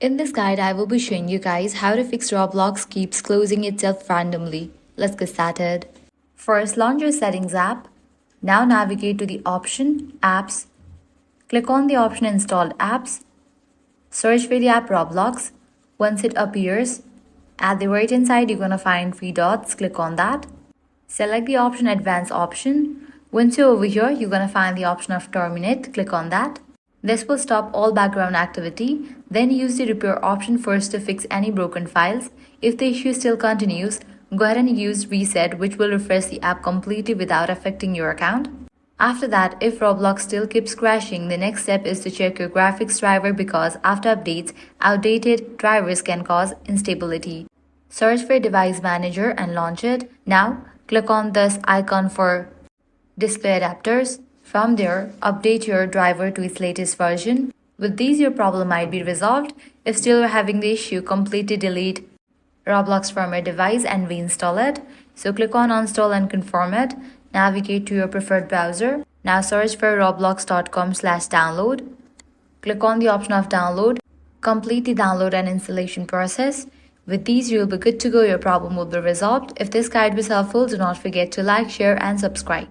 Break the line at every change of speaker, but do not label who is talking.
In this guide, I will be showing you guys how to fix Roblox keeps closing itself randomly. Let's get started. First, launch your Settings app. Now navigate to the option Apps. Click on the option Installed Apps. Search for the app Roblox. Once it appears, at the right hand side, you're going to find three dots. Click on that. Select the option Advanced option. Once you're over here, you're going to find the option of Terminate. Click on that. This will stop all background activity. Then use the repair option first to fix any broken files. If the issue still continues, go ahead and use reset, which will refresh the app completely without affecting your account. After that, if Roblox still keeps crashing, the next step is to check your graphics driver because after updates, outdated drivers can cause instability. Search for Device Manager and launch it. Now, click on this icon for display adapters. From there, update your driver to its latest version. With these, your problem might be resolved. If still you're having the issue, completely delete Roblox from your device and reinstall it. So click on Uninstall and confirm it. Navigate to your preferred browser. Now search for roblox.com/download. Click on the option of download. Complete the download and installation process. With these, you'll be good to go. Your problem will be resolved. If this guide was helpful, do not forget to like, share, and subscribe.